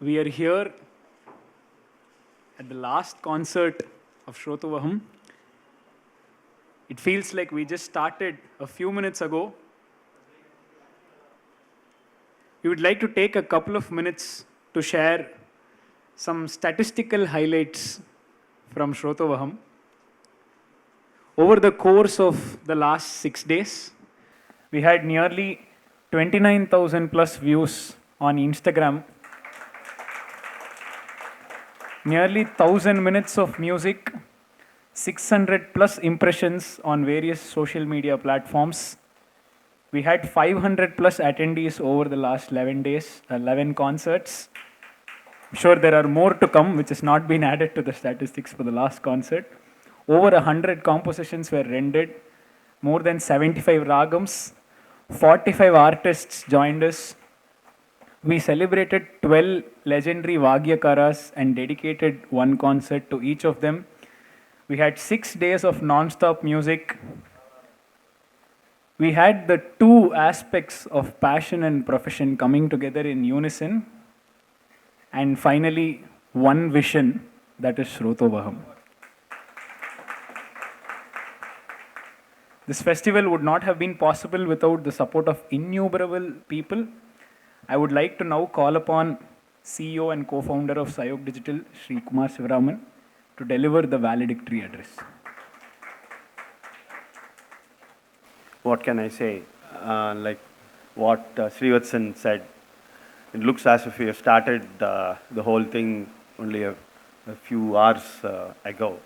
We are here at the last concert of Srothovaham. It feels like we just started a few minutes ago. We would like to take a couple of minutes to share some statistical highlights from Srothovaham. Over the course of the last 6 days, we had nearly 29,000 plus views on Instagram, nearly 1,000 minutes of music, 600 plus impressions on various social media platforms. We had 500 plus attendees over the last 11 days, 11 concerts. I'm sure there are more to come, which has not been added to the statistics for the last concert. Over 100 compositions were rendered, more than 75 ragams, 45 artists joined us. We celebrated 12 legendary Vagyakaras and dedicated one concert to each of them. We had 6 days of non-stop music. We had the two aspects of passion and profession coming together in unison. And finally, one vision, that is Srothovaham. This festival would not have been possible without the support of innumerable people. I would like to now call upon CEO and co-founder of Psiog Digital, Shri Kumar Sivaraman, to deliver the valedictory address. What can I say? Like what Srinivasan said, it looks as if we have started the whole thing only a few hours ago.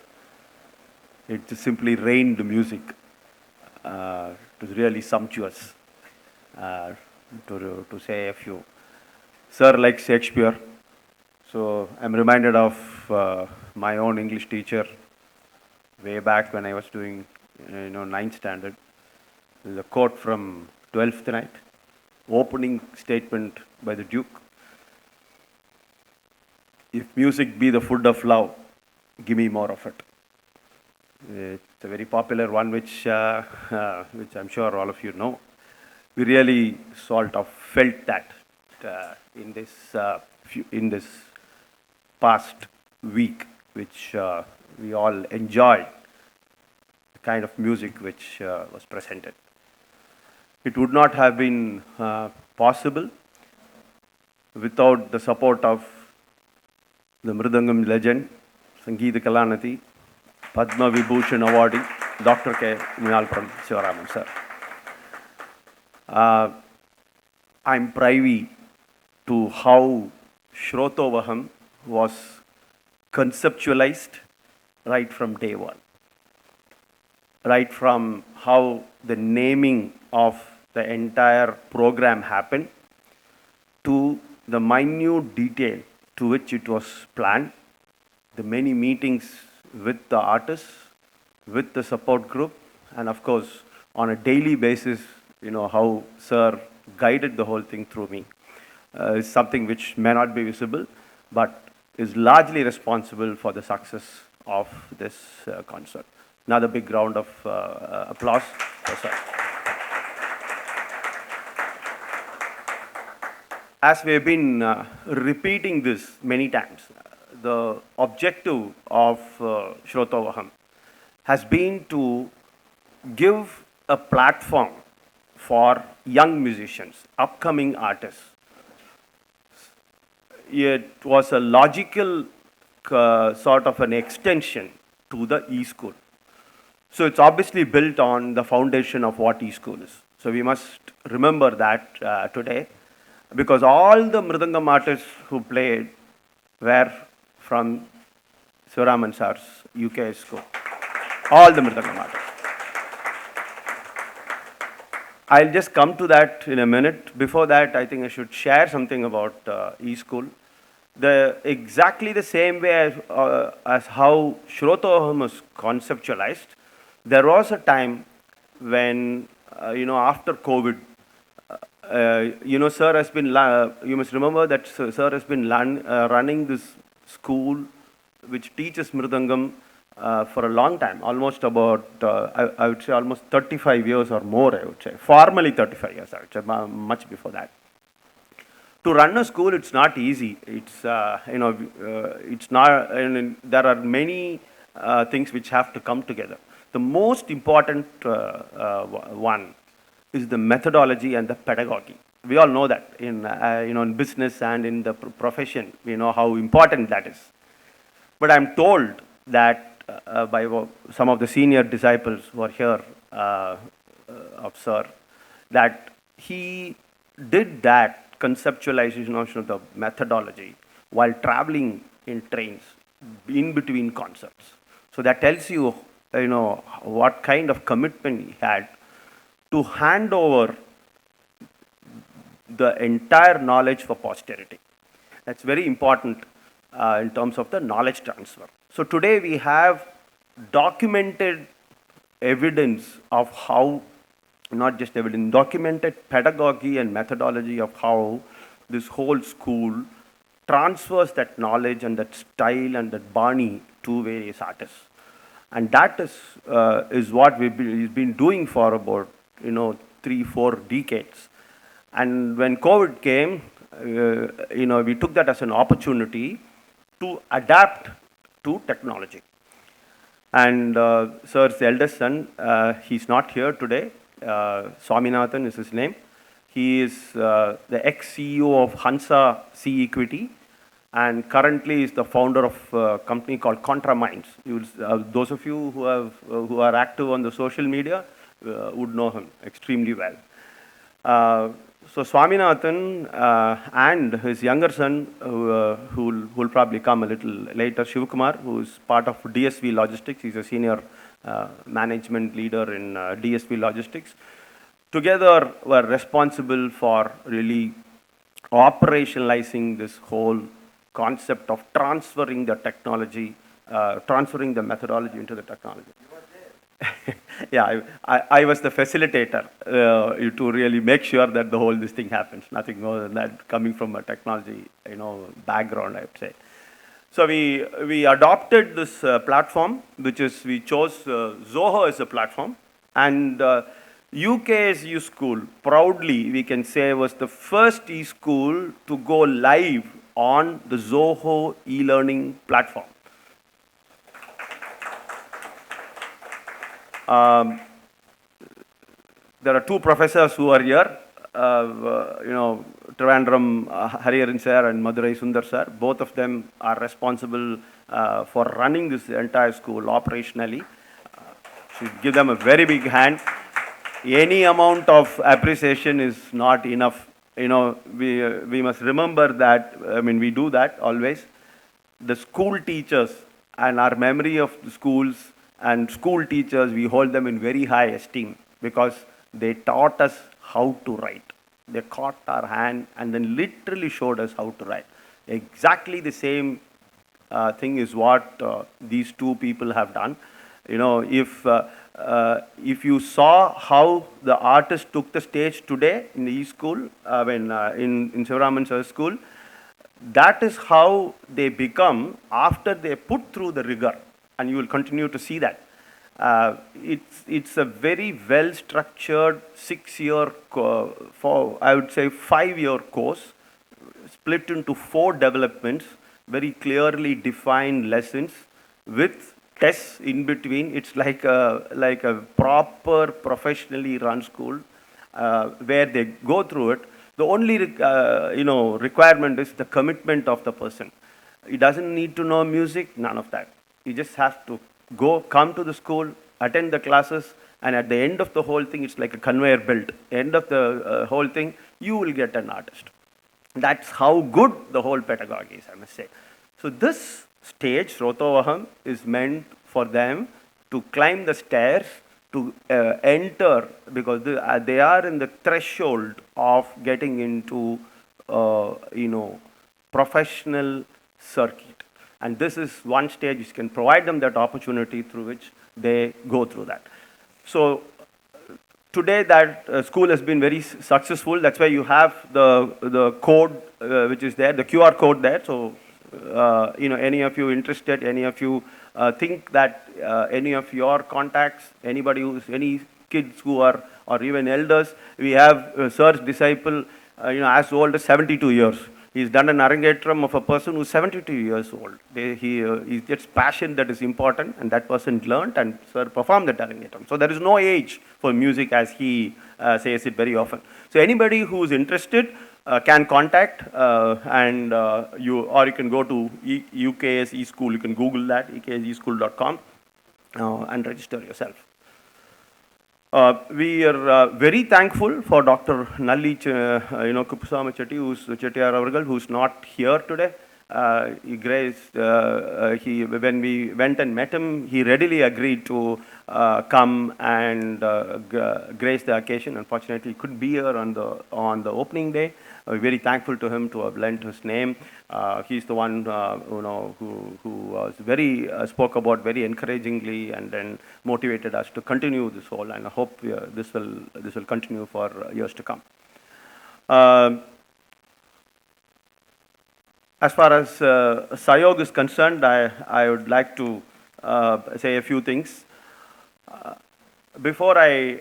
It just simply rained music. It was really sumptuous, to say a few. Sir likes Shakespeare, so I'm reminded of my own English teacher way back when I was doing, 9th standard. There's a quote from 12th night, opening statement by the Duke. If music be the food of love, give me more of it. It's a very popular one, which I'm sure all of you know. We really sort of felt that in this past week, which we all enjoyed, the kind of music which was presented. It would not have been possible without the support of the mrudangam legend, Sangeeta Kalanati, Padma Vibhushan awardee, Dr. K. Umayalpuram Sivaraman, sir. I'm privy to how Srothovaham was conceptualized right from day one. Right from how the naming of the entire program happened to the minute detail to which it was planned, the many meetings with the artists, with the support group, and of course, on a daily basis, how Sir guided the whole thing through me is something which may not be visible, but is largely responsible for the success of this concert. Another big round of applause for Sir. As we have been repeating this many times, the objective of Srothovaham has been to give a platform for young musicians, upcoming artists. It was a logical sort of an extension to the E-School. So it's obviously built on the foundation of what E-School is. So we must remember that today, because all the mrudangam artists who played were from Sivaraman sir's UKS E-School. All the mrudangam artists. I'll just come to that in a minute. Before that, I think I should share something about E-School. Exactly the same way as how Srothovaham was conceptualized, there was a time when, after COVID, Sir has been, you must remember that Sir has been running this school which teaches mridangam for a long time, almost about, I would say almost 35 years or more, I would say. Formally 35 years, I would say, much before that. To run a school, it's not easy. It's not, and there are many things which have to come together. The most important one is the methodology and the pedagogy. We all know that in business and in the profession, we know how important that is. But I'm told that by some of the senior disciples who are here of Sir, that he did that conceptualization of the methodology while traveling in trains in between concerts. So that tells you, what kind of commitment he had to hand over the entire knowledge for posterity. That's very important in terms of the knowledge transfer. So today we have documented evidence of how, not just evidence, documented pedagogy and methodology of how this whole school transfers that knowledge and that style and that Bani to various artists. And that is what we've been doing for about 3-4 decades. And when COVID came, we took that as an opportunity to adapt to technology. And Sir's eldest son, he's not here today. Swaminathan is his name. He is the ex-CEO of Hansa Sea Equity, and currently is the founder of a company called Contra Minds. Those of you who are active on the social media would know him extremely well. So Swaminathan and his younger son, who will probably come a little later, Shivakumar, who is part of DSV Logistics. He's a senior management leader in DSV Logistics. Together were responsible for really operationalizing this whole concept of transferring the technology, transferring the methodology into the technology. Yeah, I was the facilitator to really make sure that the whole this thing happens. Nothing more than that, coming from a technology background, I would say. So we adopted this platform, which is we chose Zoho as a platform, and UKS E-School proudly we can say was the first e-school to go live on the Zoho e-learning platform. There are two professors who are here, Trivandrum Hariharan sir and Madurai Sundar sir. Both of them are responsible for running this entire school operationally. Should give them a very big hand. Any amount of appreciation is not enough. We must remember that, we do that always. The school teachers and our memory of the schools and school teachers, we hold them in very high esteem because they taught us how to write. They caught our hand and then literally showed us how to write. Exactly the same thing is what these two people have done. If you saw how the artist took the stage today in the e-school, in Sivaraman sir's school, that is how they become after they put through the rigor. And you will continue to see that. It's a very well-structured 6-year, I would say 5-year course, split into 4 developments, very clearly defined lessons with tests in between. It's like a proper professionally run school where they go through it. The only requirement is the commitment of the person. He doesn't need to know music, none of that. You just have to come to the school, attend the classes, and at the end of the whole thing, it's like a conveyor belt. End of the whole thing, you will get an artist. That's how good the whole pedagogy is, I must say. So this stage, Srothovaham, is meant for them to climb the stairs, to enter, because they are in the threshold of getting into, professional circuit. And this is one stage which can provide them that opportunity through which they go through that. So today that school has been very successful. That's why you have the code which is there, the QR code there. So any of you interested, any of you think that any of your contacts, any kids who are, or even elders, we have Sir's disciple as old as 72 years. He's done an arangetram of a person who's 72 years old. He gets passion that is important, and that person learned and performed that arangetram. So there is no age for music, as he says it very often. So anybody who's interested can contact, or you can go to UKS E-School. You can Google that, ukseschool.com, and register yourself. We are very thankful for Dr. Nalli, Kupusama Chettiar Avargal, who's not here today. When we went and met him, he readily agreed to come and grace the occasion. Unfortunately, he couldn't be here on the opening day. We're very thankful to him to have lent his name. He's the one who was very spoke about very encouragingly, and then motivated us to continue this whole. And I hope this will continue for years to come. As far as Psiog is concerned, I would like to say a few things. Before I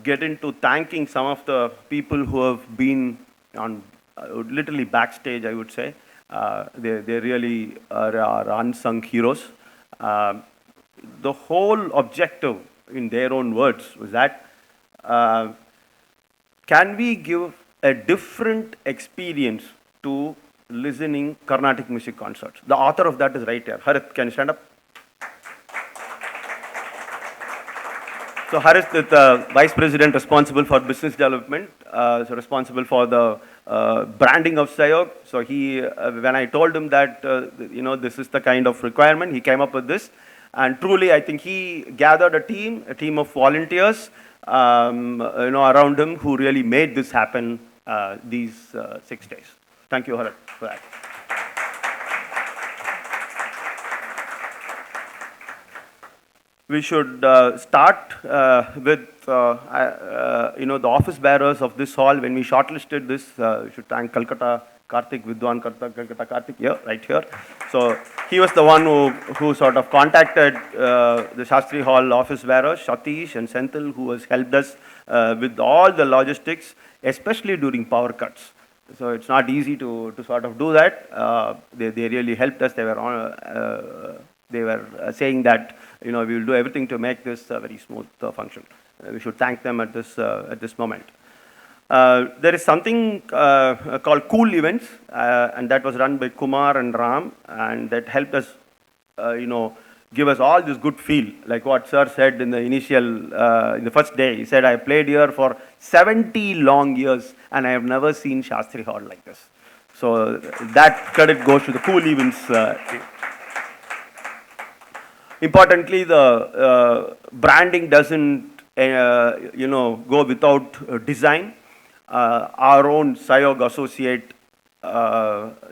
get into thanking some of the people who have been on literally backstage, I would say. They really are unsung heroes. The whole objective, in their own words, was that can we give a different experience to listening Carnatic music concerts? The author of that is right here. Harith, can you stand up? So Harith is the Vice President responsible for business development, so responsible for the branding of Psiog. So he, when I told him that, this is the kind of requirement, he came up with this. And truly, I think he gathered a team of volunteers, around him, who really made this happen these 6 days. Thank you, Harith, for that. We should start with the office bearers of this hall. When we shortlisted this, we should thank Calcutta Karthik, Vidwan Calcutta Karthik, right here. So he was the one who sort of contacted the Sastri Hall office bearers, Satish and Senthil, who has helped us with all the logistics, especially during power cuts. So it's not easy to sort of do that. They really helped us. They were saying that we will do everything to make this a very smooth function. We should thank them at this moment. There is something called Cool Events, and that was run by Kumar and Ram, and that helped us, give us all this good feel, like what Sir said in the in the first day. He said, I played here for 70 long years, and I have never seen Sastri Hall like this. So that credit goes to the Cool Events team. Importantly, the branding doesn't, go without design. Our own Psiog associate,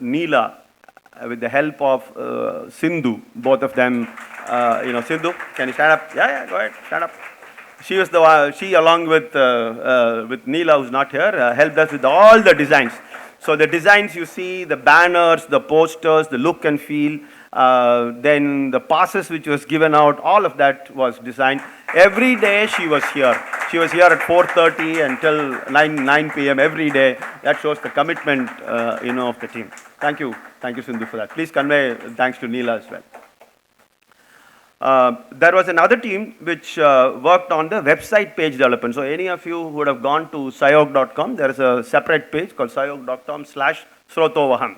Neela, with the help of Sindhu, both of them, Sindhu, can you stand up? Yeah, go ahead, stand up. She was the one, she along with Neela, who's not here, helped us with all the designs. So the designs you see, the banners, the posters, the look and feel, then the passes which was given out, all of that was designed. Every day she was here. She was here at 4:30 until 9 p.m. every day. That shows the commitment, of the team. Thank you, Sindhu, for that. Please convey thanks to Neela as well. There was another team which worked on the website page development. So any of you who would have gone to psiog.com, there is a separate page called psiog.com/Srothovaham.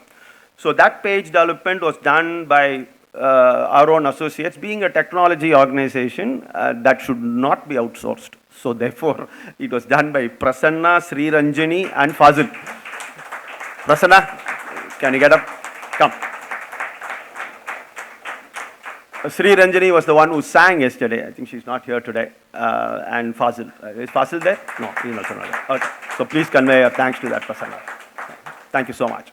So that page development was done by our own associates. Being a technology organization, that should not be outsourced. So therefore, it was done by Prasanna, Sri Ranjani and Fazil. Prasanna, can you get up? Come. Sri Ranjani was the one who sang yesterday. I think she's not here today. And Fazil. Is Fazil there? No, he's also not there. Okay. So please convey our thanks to that Prasanna. Thank you so much.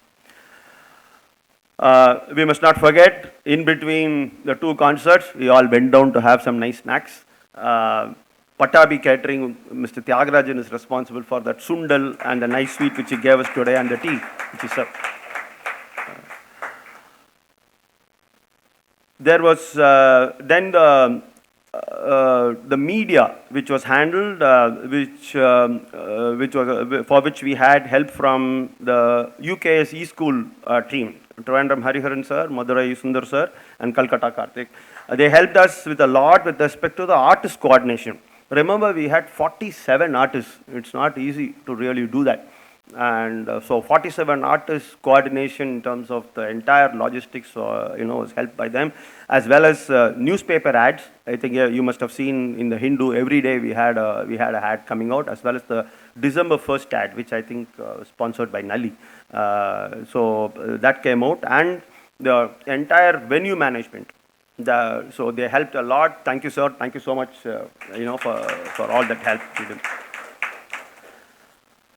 We must not forget, in between the two concerts, we all went down to have some nice snacks. Patabi Catering, Mr. Tyagarajan is responsible for that sundal and the nice sweet which he gave us today, and the tea which he served. There was then the the media, which was handled, which was for which we had help from the UKS E-School team, Trivandrum Hariharan sir, Madurai Sundar sir, and Calcutta Karthik. They helped us with a lot with respect to the artist coordination. Remember, we had 47 artists. It's not easy to really do that. And so 47 artists coordination in terms of the entire logistics, was helped by them, as well as newspaper ads. I think you must have seen in the Hindu every day we had a ad coming out, as well as the December 1st ad, which I think was sponsored by Nali. So that came out, and the entire venue management. So they helped a lot. Thank you, sir. Thank you so much, for all that help.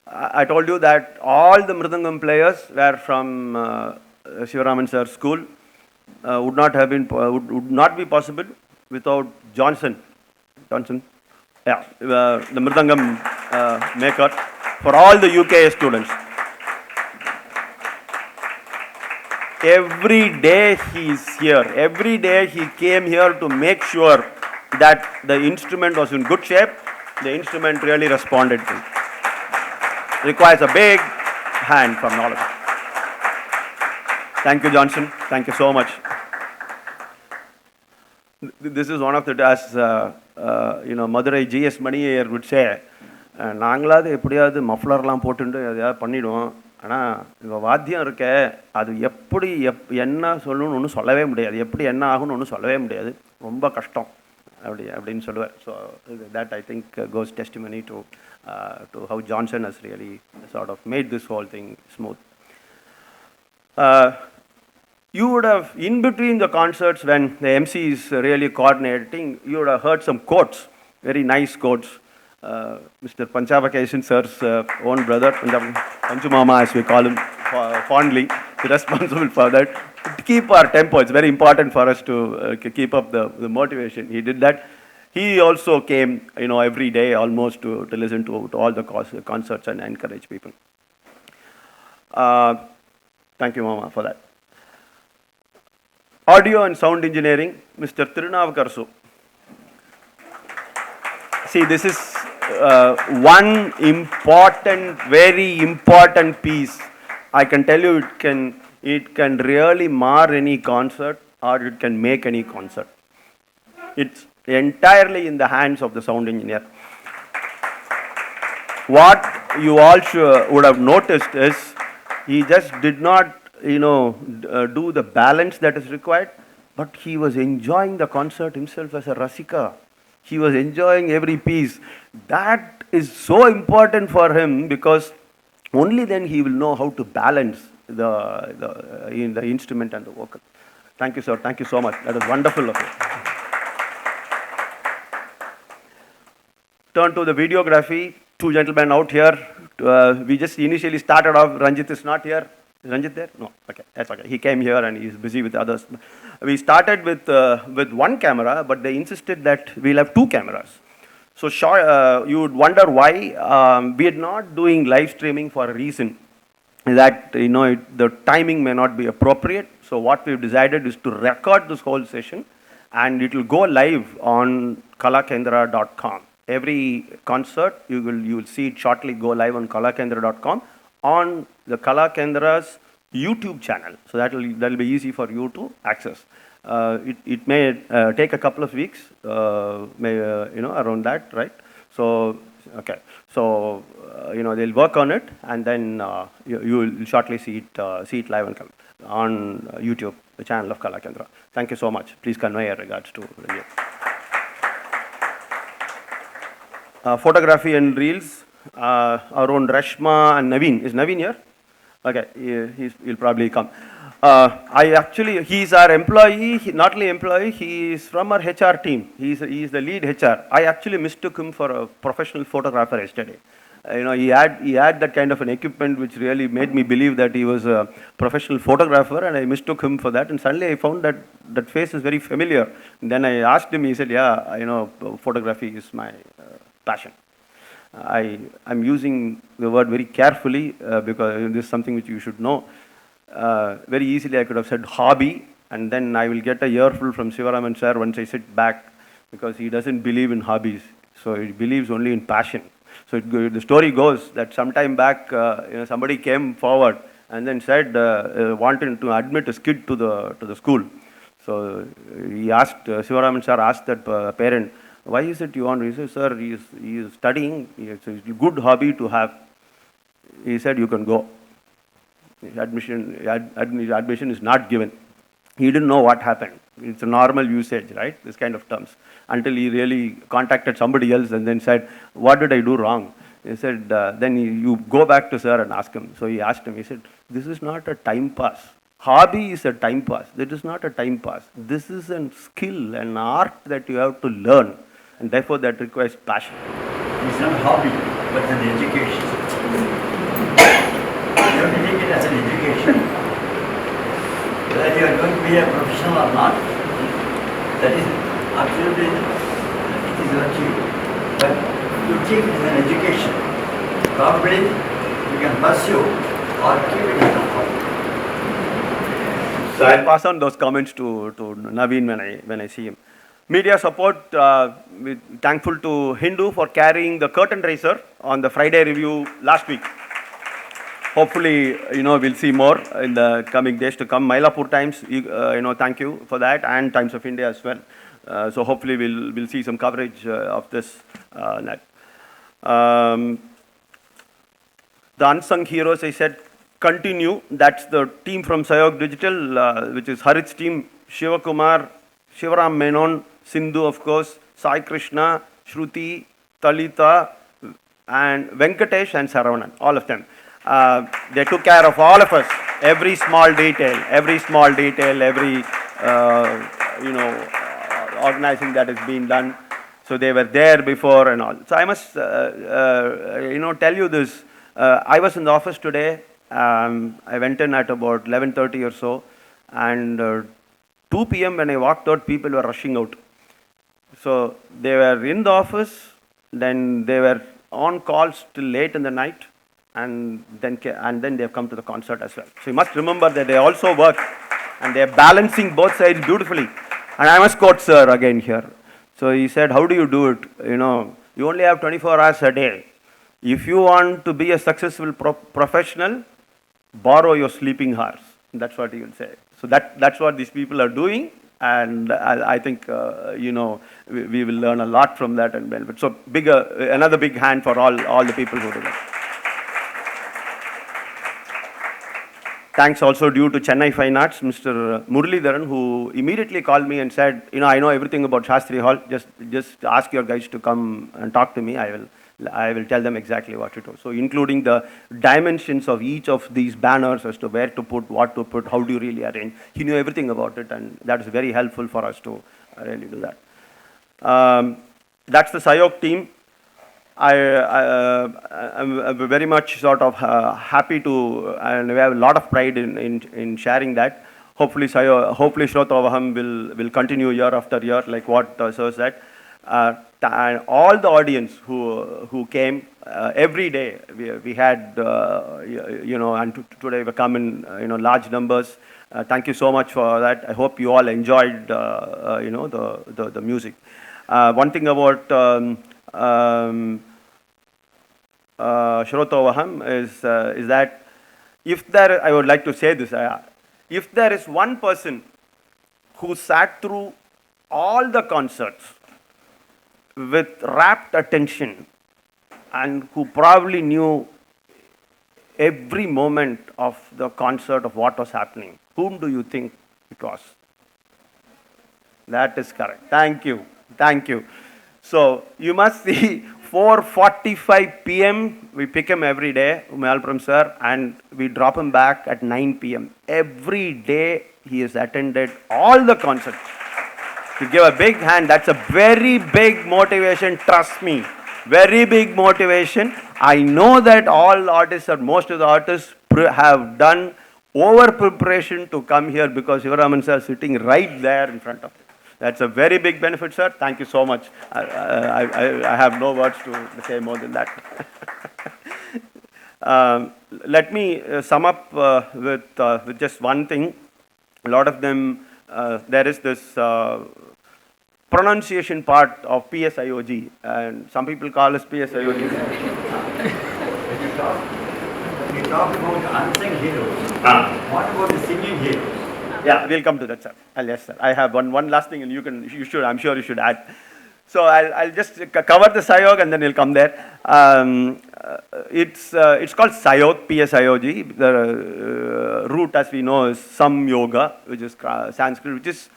I told you that all the mrudangam players were from Sivaraman sir's school. Would not be possible without Johnson, yeah, the mrudangam maker for all the UKS students. Every day he is here. Every day he came here to make sure that the instrument was in good shape. The instrument really responded to it. Requires a big hand from all of us. Thank you, Johnson. Thank you so much. This is one of the, as Madurai GS Maniyer would say, நாங்களாவது எப்படியாவது மஃப்ளர்லாம் போட்டுட்டு எதையாவது பண்ணிவிடுவோம். ஆனால் இப்போ வாத்தியம் இருக்க அது எப்படி என்ன சொல்லணும்னு ஒன்றும் சொல்லவே முடியாது, எப்படி என்ன ஆகும்னு ஒன்றும் சொல்லவே முடியாது, ரொம்ப கஷ்டம் அப்படின்னு சொல்லுவார். So that I think goes testimony to how Johnson has really sort of made this whole thing smooth. You would have, in between the concerts when the MC is really coordinating, you would have heard some quotes, very nice quotes. Mr. Panchavakasan sir's own brother, Panchu Mama as we call him fondly, responsible for that. To keep our tempo, it's very important for us to keep up the motivation. He did that. He also came, every day almost to listen to all the concerts and encourage people. Thank you, Mama, for that. Audio and sound engineering, Mr. Tirunavakarsu. See, this is one important, very important piece. I can tell you it can really mar any concert, or it can make any concert. It's entirely in the hands of the sound engineer. What you all would have noticed is he just did not, do the balance that is required, but he was enjoying the concert himself as a rasika. He was enjoying every piece. That is so important for him, because only then he will know how to balance the instrument and the vocal. Thank you, sir. Thank you so much. That is wonderful of you. Turn to the videography. Two gentlemen out here. We just initially started off. Ranjit is not here. Is Ranjit there? No. Okay, that's okay. He came here and he's busy with others. We started with one camera, but they insisted that we'll have two cameras. So you would wonder why we are not doing live streaming for a reason. That the timing may not be appropriate. So what we've decided is to record this whole session, and it will go live on kalakendra.com. Every concert you will see it shortly go live on kalakendra.com on the Kalakendra's YouTube channel. So that will be easy for you to access. It may take a couple of weeks, around that, right? So okay, so they'll work on it, and then you will shortly see it live on YouTube, the channel of Kalakendra. Thank you so much. Please convey your regards to Ranjit. Photography and reels, our own Rashma and Naveen. Is Naveen here? Okay, he'll probably come. He's our employee, not only employee, he is from our HR team. He's the lead HR. I actually mistook him for a professional photographer yesterday. He had that kind of an equipment which really made me believe that he was a professional photographer, and I mistook him for that, and suddenly I found that face is very familiar. And then I asked him, he said, yeah, photography is my passion. I'm using the word very carefully because this is something which you should know. Very easily I could have said hobby, and then I will get a earful from Sivaraman sir once I sit back. because he doesn't believe in hobbies. So he believes only in passion. So the story goes that sometime back, somebody came forward and then said, wanted to admit his kid to the school. So he asked, Sivaraman sir asked that parent, why is it you want? He said, sir, he is studying. It's a good hobby to have. He said, you can go. Admission is not given. He didn't know what happened. It's a normal usage, right? This kind of terms. Until he really contacted somebody else and then said, what did I do wrong? He said, then you go back to sir and ask him. So he asked him, he said, this is not a time pass. Hobby is a time pass. It is not a time pass. This is a skill, an art that you have to learn. And therefore that requires passion. It's not a hobby, but an education. You have to take it as an education. Whether you are going to be a professional or not, that is absolutely, it is up to you. But you take it as an education. Probably you can pursue or keep it as a hobby. So I'll pass on those comments to Naveen when I see him. Media support, we're thankful to Hindu for carrying the curtain raiser on the Friday review last week. Hopefully, we'll see more in the coming days to come. Mylapore Times, thank you for that, and Times of India as well. So hopefully we'll see some coverage of this net. The unsung heroes, I said, continue. That's the team from Psiog Digital, which is Harit's team, Shivakumar, Shivaram Menon, Sindhu, of course, Sai Krishna, Shruti, Talita, and Venkatesh and Saravanan, all of them. They took care of all of us, every small detail, every organizing that is being done. So they were there before and all. So I must, tell you this. I was in the office today. I went in at about 11:30 or so, and 2 p.m. when I walked out, people were rushing out. So they were in the office, then they were on calls till late in the night, and then they have come to the concert as well. So you must remember that they also work, and they are balancing both sides beautifully. And I must quote sir again here. So he said, how do you do it? You only have 24 hours a day. If you want to be a successful professional, borrow your sleeping hours. That's what he will say. So that's what these people are doing, and I think we will learn a lot from that. And so another big hand for all the people who do that. Thanks also due to Chennai Fine Arts, Mr. Muralidharan, who immediately called me and said, I know everything about Sastri Hall. Just ask your guys to come and talk to me. I will tell them exactly what to do. So including the dimensions of each of these banners as to where to put, what to put, how do you really arrange. He knew everything about it, and that is very helpful for us to really do that. That's the Psiog team. I'm very much sort of happy to, and we have a lot of pride in sharing that. Hopefully Srothovaham will continue year after year, like what sir said. And all the audience who came every day, we had, and today we come in, large numbers. Thank you so much for that. I hope you all enjoyed, the music. One thing about Srothovaham is that I would like to say this, if there is one person who sat through all the concerts with rapt attention and who probably knew every moment of the concert of what was happening, whom do you think it was? That is correct. Thank you. So you must see 4:45 p.m. we pick him every day, Umayalpuram sir, and we drop him back at 9 p.m. Every day he has attended all the concerts. To give a big hand, that's a very big motivation, trust me. Very big motivation. I know that all artists, or most of the artists, have done over preparation to come here because Sivaraman sir is sitting right there in front of you. That's a very big benefit, sir. Thank you so much. I have no words to say more than that. Let me sum up with just one thing. A lot of them, there is this pronunciation part of PSIOG, and some people call us PSIOG. We talk about unsung heroes. What about the singing heroes? Yeah, we'll come to that, sir. Yes, sir. I have one last thing, and I'm sure you should add. So I'll just cover the Psiog and then we'll come there. It's called Psiog, Psiog. The root, as we know, is Sam Yoga, which is Sanskrit, which is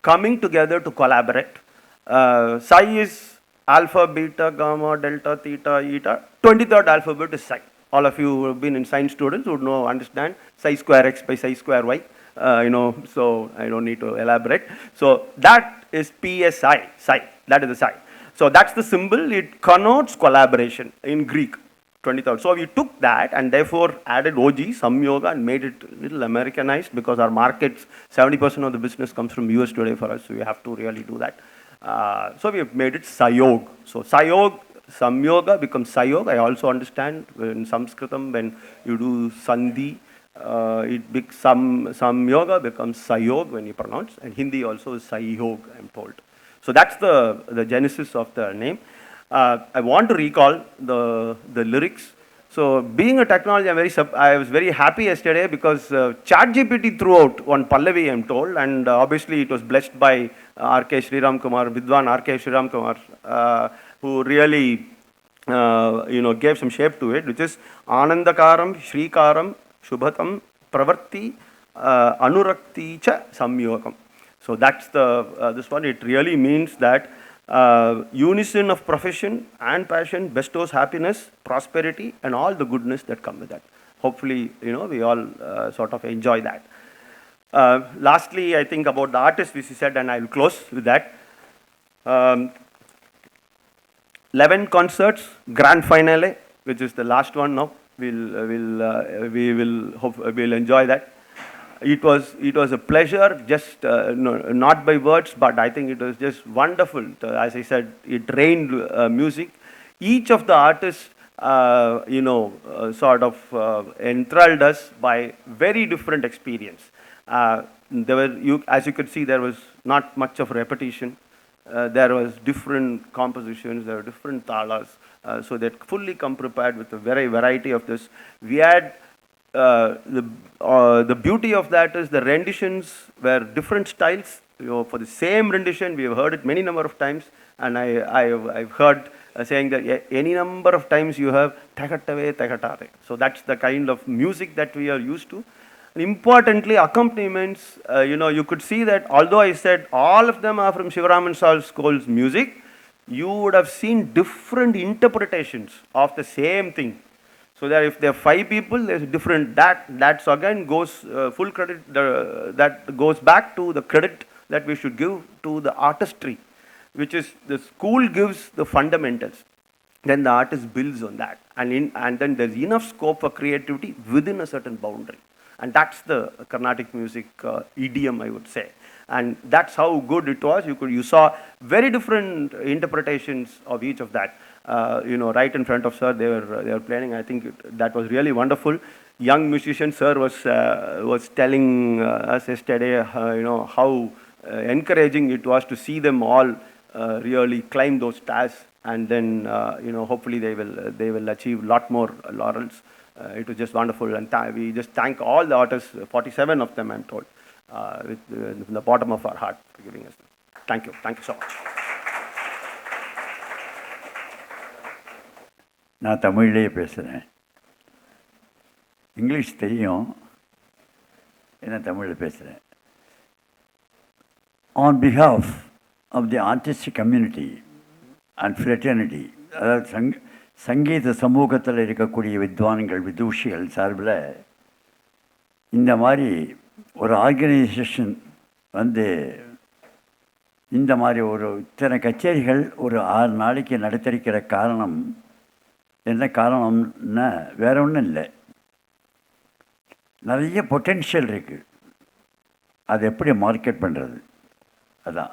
coming together to collaborate. Psi is alpha, beta, gamma, delta, theta, eta. 23rd alphabet is Psi. All of you who have been in science students would know, understand psi square x by psi square y. So I don't need to elaborate. So that is PSI, Psi. That is the Psi. So that's the symbol. It connotes collaboration in Greek, 23rd. So we took that and therefore added OG, Sam Yoga, and made it a little Americanized because our markets, 70% of the business comes from US today for us. So we have to really do that. So we have made it Psiog. So Psiog, Sam Yoga becomes Psiog. I also understand in Sanskritam when you do Sandhi, Sam Yoga becomes Psiog when you pronounce, and Hindi also is Psiog, I'm told. So that's the genesis of the name. I want to recall the lyrics. So being a technology, I was very happy yesterday because ChatGPT threw out one Pallavi, I'm told, and obviously it was blessed by R.K. Sriram Kumar, Vidwan R.K. Sriram Kumar, who really gave some shape to it, which is Anandakaram, Shrikaram, Shubhatam, Pravarti, Anurakti cha Samyogam. So that's this one. It really means that unison of profession and passion bestows happiness, prosperity, and all the goodness that come with that. Hopefully, we all sort of enjoy that. Lastly, I think about the artist, which he said, and I will close with that. 11 concerts, grand finale, which is the last one now. We'll enjoy that. It was a pleasure, just not by words, but I think it was just wonderful. As I said, it rained music. Each of the artists, sort of enthralled us by very different experience. As you could see, there was not much of repetition. There was different compositions, there were different talas, so they fully come prepared with a very variety of this. We had the beauty of that is the renditions were different styles. For the same rendition, we have heard it many number of times, and I've heard saying that any number of times you have Takatave, Takatare. So that's the kind of music that we are used to. And importantly, accompaniments, you could see that although I said all of them are from Sivaraman School's music, you would have seen different interpretations of the same thing. So that if there are 5 people, there's different, that's again goes full credit, that goes back to the credit that we should give to the artistry, which is the school gives the fundamentals. Then the artist builds on that. And then there's enough scope for creativity within a certain boundary. And that's the Carnatic music idiom, I would say. And that's how good it was. You saw very different interpretations of each of that. Right in front of sir, they were playing. I think that was really wonderful. Young musician sir was telling us yesterday, how encouraging it was to see them all really climb those stairs, and then hopefully they will achieve a lot more laurels. It was just wonderful, and we just thank all the artists, 47 of them, I'm told, from the bottom of our heart for giving us. Thank you so much. நான் தமிழ்லேயே பேசுகிறேன். English தெரியும், ஏன்னா தமிழில் பேசுகிறேன். On behalf of the artistic community and fraternity, அதாவது சங்கீத சமூகத்தில் இருக்கக்கூடிய வித்வான்கள் விதூஷிகள் சார்பில் இந்த மாதிரி ஒரு ஆர்கனைசேஷன் இந்த மாதிரி ஒரு இத்தனை கச்சேரிகள் ஒரு 6 நாளைக்கு நடத்திருக்கிற காரணம் என்ன காரணம்னா வேற ஒன்றும் இல்லை, நிறைய பொட்டென்ஷியல் இருக்குது, அதை எப்படி மார்க்கெட் பண்ணுறது. அதான்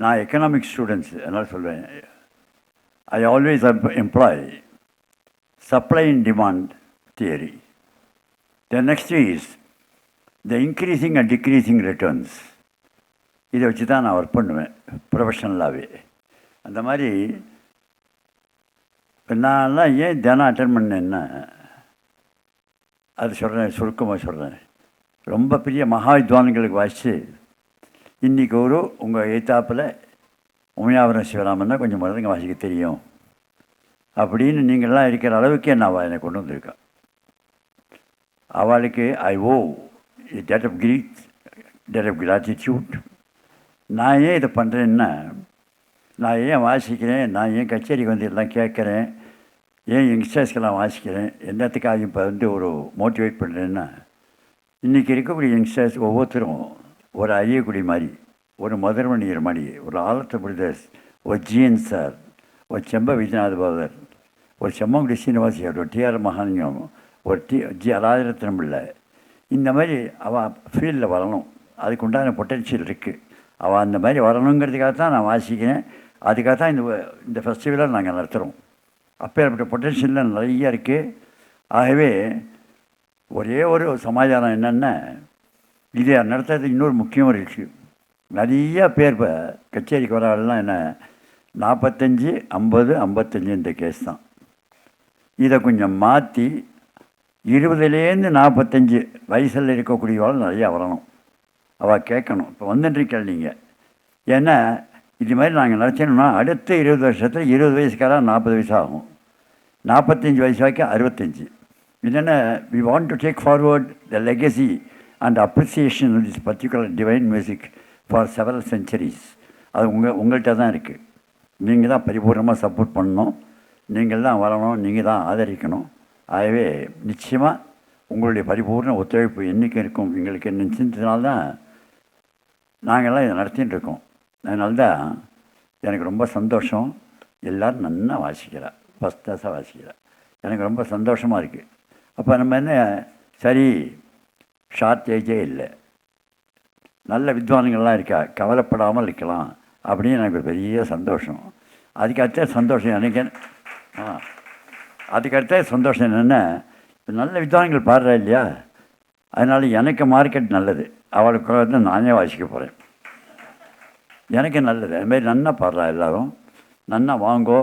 நான் எக்கனாமிக்ஸ் ஸ்டூடெண்ட்ஸ், அதனால் சொல்வேன், I always employ supply and demand theory. The next is the increasing and decreasing returns. இதை வச்சு தான் நான் ஒர்க் பண்ணுவேன் ப்ரொஃபஷ்னலாகவே. அந்த மாதிரி நான்லாம் ஏன் தினம் அட்டன் பண்ணேன்னா அது சொல்கிறேன், சுருக்கமாக சொல்கிறேன். ரொம்ப பெரிய மகா வித்வான்களுக்கு வாசித்து இன்றைக்கி உங்கள் எழுத்தாப்பில் உமையாபுரம் சிவராமன் தான் கொஞ்சம் மருந்துங்க வாசிக்க தெரியும் அப்படின்னு நீங்கள்லாம் இருக்கிற அளவுக்கு என்னை கொண்டு வந்திருக்கேன். அவளுக்கு ஐ ஓ டேட் ஆஃப் கிராட்டிடியூட். நான் ஏன் இதை பண்ணுறேன்னா, நான் ஏன் வாசிக்கிறேன், நான் ஏன் கச்சேரிக்கு வந்து எல்லாம் கேட்குறேன், ஏன் யங்ஸ்டர்ஸ்க்கெல்லாம் வாசிக்கிறேன், எல்லாத்துக்காக இப்போ ஒரு மோட்டிவேட் பண்ணுறேன்னா, இன்றைக்கி இருக்கக்கூடிய யங்ஸ்டர்ஸ் ஒவ்வொருத்தரும் ஒரு அரியக்குடி மாதிரி, ஒரு மதுரமணியர் மாதிரி, ஒரு ஆலத்த பிரதர்ஸ், ஒரு ஜிஎன் சார், ஒரு செம்ப விஜயநாத பாதர், ஒரு செம்மங்குடி சீனிவாசியார், ஒரு டிஆர் மகாலிங்கம், ஒரு ஜி ராஜரத்னம் பிள்ளை, இந்த மாதிரி அவள் ஃபீல்டில் வரணும். அதுக்கு உண்டான பொட்டென்ஷியல் இருக்குது. அவள் அந்த மாதிரி வரணுங்கிறதுக்காக தான் நான் வாசிக்கிறேன். அதுக்காக தான் இந்த ஃபெஸ்டிவலை நாங்கள் நடத்துகிறோம். அப்பேற்பட்ட பொட்டென்ஷியலில் நிறைய இருக்குது. ஆகவே ஒரே ஒரு சமாச்சாரம் என்னென்னா, இதை நடத்துறதுக்கு இன்னொரு முக்கியமாக இருக்குது. நிறைய பேர் இப்போ கச்சேரிக்கு வரலாம் என்ன 45, 50, 55 இந்த கேஸ் தான். இதை கொஞ்சம் மாற்றி 20லேருந்து 45 வயசில் இருக்கக்கூடியவாள் நிறையா வரணும். அவள் கேட்கணும். இப்போ வந்துட்டுருக்கேன் நீங்கள். ஏன்னா இது மாதிரி நாங்கள் நடத்தணும்னா அடுத்த 20 வருஷத்தில் 20 வயசுக்காரா 40 வயசு ஆகும், 45 வயசு வரைக்கும் 65. என்னென்னா we want to take forward the legacy and appreciation of this particular divine music for several centuries. அது உங்கள்கிட்ட தான் இருக்குது. நீங்கள் தான் பரிபூர்ணமாக சப்போர்ட் பண்ணணும், நீங்கள் தான் வரணும், நீங்கள் தான் ஆதரிக்கணும். ஆகவே நிச்சயமாக உங்களுடைய பரிபூர்ண ஒத்துழைப்பு என்றைக்கும் இருக்கும். எங்களுக்கு நிச்சயத்தினால்தான் நாங்கள்லாம் இதை நடத்தின்னு இருக்கோம். அதனால்தான் எனக்கு ரொம்ப சந்தோஷம். எல்லோரும் நல்லா வாசிக்கிறா, ஃபஸ்ட் கிளாஸாக வாசிக்கிறா. எனக்கு ரொம்ப சந்தோஷமாக இருக்குது. அப்போ நம்ம என்ன சரி ஷார்ட்டேஜே இல்லை, நல்ல வித்வான்கள்லாம் இருக்கா, கவலைப்படாமல் இருக்கலாம் அப்படின்னு எனக்கு பெரிய சந்தோஷம். அதுக்கடுத்த சந்தோஷம் எனக்கு அதுக்கடுத்த சந்தோஷம் என்னென்னா, நல்ல வித்வான்கள் பாடுறா இல்லையா, அதனால் எனக்கு மார்க்கெட் நல்லது. அவளுக்கு வந்து நானே வாசிக்க போகிறேன், எனக்கு நல்லது. அதுமாரி நன்னா பாடுறா எல்லோரும். நன்னா வாங்கோ,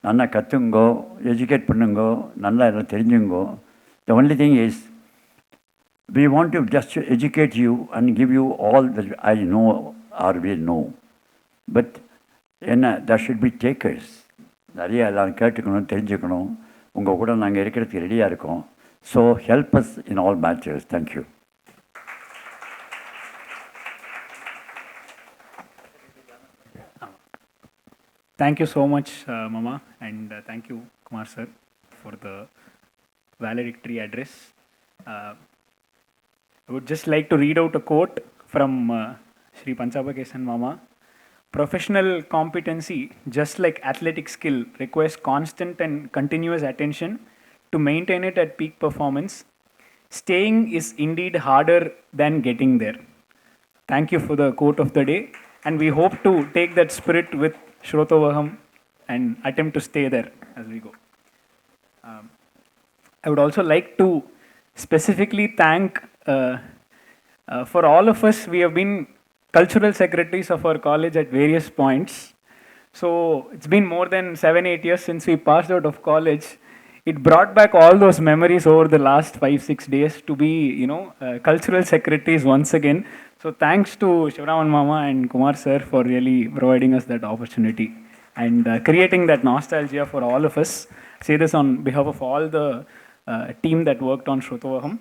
நல்லா கற்றுங்கோ, எஜுகேட் பண்ணுங்கோ, நல்லா எல்லாம் தெரிஞ்சுங்கோ. The only thing is we want to just educate you and give you all that I know or will know. But என்ன that should be takers. நிறைய எல்லோரும் கேட்டுக்கணும், தெரிஞ்சுக்கணும். உங்கள் கூட நாங்கள் இருக்கிறதுக்கு ரெடியாக இருக்கோம். So help us in all matters. Thank you. Thank you so much, Mama, and thank you, Kumar sir, for the valedictory address. I would just like to read out a quote from Sri Panchabakesan Mama. Professional competency, just like athletic skill, requires constant and continuous attention to maintain it at peak performance. Staying is indeed harder than getting there. Thank you for the quote of the day, and we hope to take that spirit with Srothovaham and attempt to stay there as we go. I would also like to specifically thank for all of us. We have been cultural secretaries of our college at various points. So it's been more than 7-8 years since we passed out of college. It brought back all those memories over the last 5-6 days to be, cultural secretaries once again. So thanks to Sivaraman Mama and Kumar sir for really providing us that opportunity and creating that nostalgia for all of us. I say this on behalf of all the team that worked on Srothovaham.